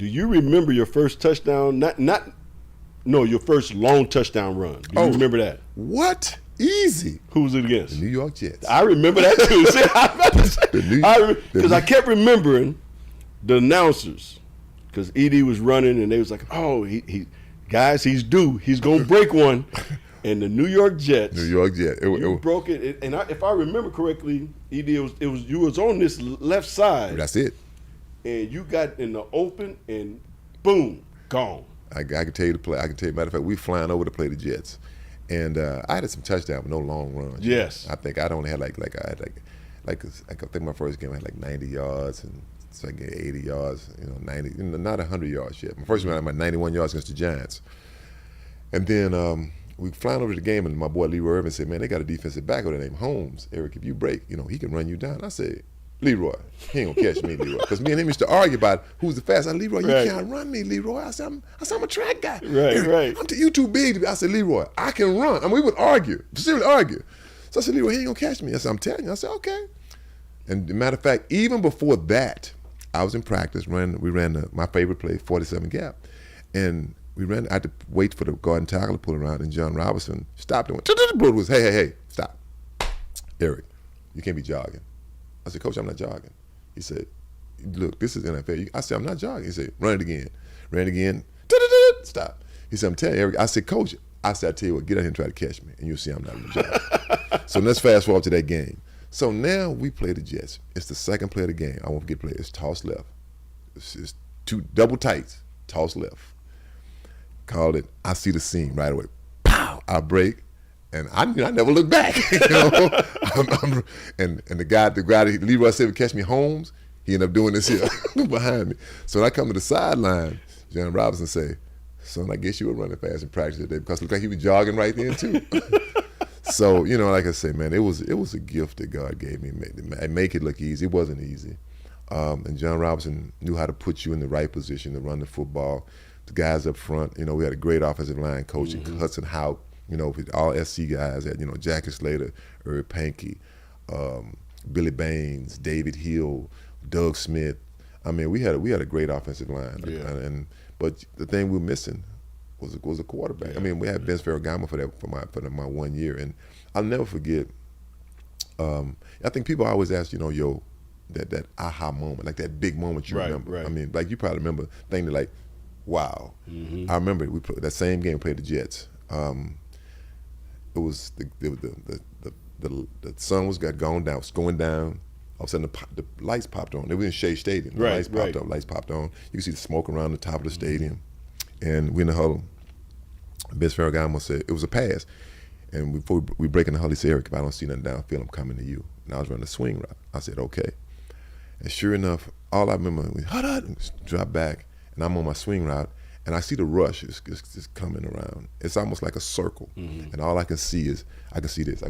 Do you remember your first touchdown? No, your first long touchdown run. Do you remember that? What? Easy. Who was it against? The New York Jets. I remember that too. Because I kept remembering the announcers. Because ED was running and they was like, "Oh, guys, he's due. He's gonna break one." And the New York Jets. You broke it. And if I remember correctly, ED, you was on this left side. That's it. And you got in the open and boom, gone. I can tell you the play. I can tell you. Matter of fact, we flying over to play the Jets, and I had some touchdowns, but no long runs. Yes. I think I'd only had I think my first game I had like 90 yards and second 80 yards. 90, not 100 yards yet. My first one I had 91 yards against the Giants, and then we flying over to the game, and my boy Leroy Irvin said, "Man, they got a defensive back over there named Holmes. Eric, if you break, he can run you down." I said, "Leroy, he ain't gonna catch me, Leroy." Because me and him used to argue about who's the fastest. I said, "Leroy, you can't run me, Leroy." I said, I'm a track guy. Right. You too big to be. I said, "Leroy, I can run." I mean, we would argue, seriously argue. So I said, "Leroy, he ain't gonna catch me." I said, "I'm telling you." I said, "Okay." And matter of fact, even before that, I was in practice. We ran my favorite play, 47 gap, and we ran. I had to wait for the guard and tackle to pull around, and John Robinson stopped and went, was, hey, stop. Eric, you can't be jogging. I said, "Coach, I'm not jogging." He said, "Look, this is NFL." I said, "I'm not jogging." He said, "Run it again." Ran it again. Stop. He said, "I'm telling you, Eric." I said, "Coach," I tell you what, get out here and try to catch me, and you'll see I'm not jogging." So let's fast forward to that game. So now we play the Jets. It's the second play of the game. I won't forget play. It's toss left. It's two double tights, toss left. Called it. I see the seam right away. Pow! I break. And I never look back, and the guy that Leroy said would catch me, Holmes, he ended up doing this here behind me. So when I come to the sideline, John Robinson say, "Son, I guess you were running fast in practice today," because it looked like he was jogging right then too. So like I say, man, it was a gift that God gave me. Make it look easy. It wasn't easy, and John Robinson knew how to put you in the right position to run the football. The guys up front, we had a great offensive line coach, Hudson Houck. With all SC guys, Jackie Slater, Herb Pankey, Billy Baines, David Hill, Doug Smith. I mean, we had a great offensive line. Yeah. But the thing we were missing was a quarterback. Yeah. I mean, we had Vince Ferragamo for my 1 year, and I'll never forget. I think people always ask, that aha moment, like that big moment you remember. Right. I mean, like you probably remember thinking like, wow. Mm-hmm. I remember that same game we played the Jets. It was the sun was going down. All of a sudden the lights popped on. They were in Shea Stadium. The lights popped up. Lights popped on. You could see the smoke around the top of the stadium, and we in the huddle. Vince Ferragamo said it was a pass, and before we break in the huddle, he said, "Eric, if I don't see nothing downfield, I'm coming to you." And I was running a swing route. I said, "Okay," and sure enough, all I remember was drop back, and I'm on my swing route. And I see the rush is coming around. It's almost like a circle. Mm-hmm. And all I can see is, I can see this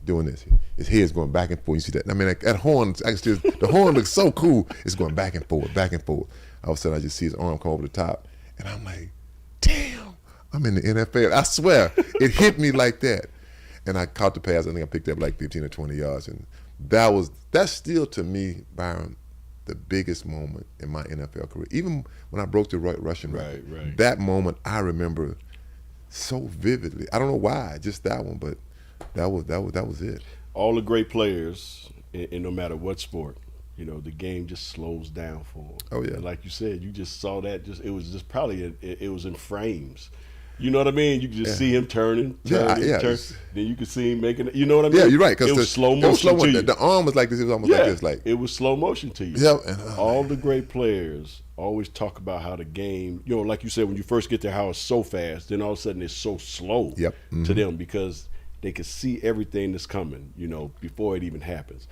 doing this. His head's going back and forth. You see that? I mean, that horn, I can see the horn looks so cool. It's going back and forth, back and forth. All of a sudden, I just see his arm come over the top. And I'm like, damn, I'm in the NFL. I swear, it hit me like that. And I caught the pass. I think I picked up like 15 or 20 yards. And that's still, to me, Byron, the biggest moment in my NFL career. Even when I broke the rushing record, that moment I remember so vividly. I don't know why, just that one, but that was it. All the great players, and no matter what sport, the game just slows down for them. Oh yeah. And like you said, you just saw that. It was just probably it was in frames. You know what I mean? You could just see him turning. Then you could see him making it. You know what I mean? Yeah, you're right. It was slow motion to you. The arm was like this. It was almost like this. Like it was slow motion to you. Yeah. And, all the great players always talk about how the game, like you said, when you first get there, how it's so fast. Then all of a sudden it's so slow to them because they can see everything that's coming, before it even happens.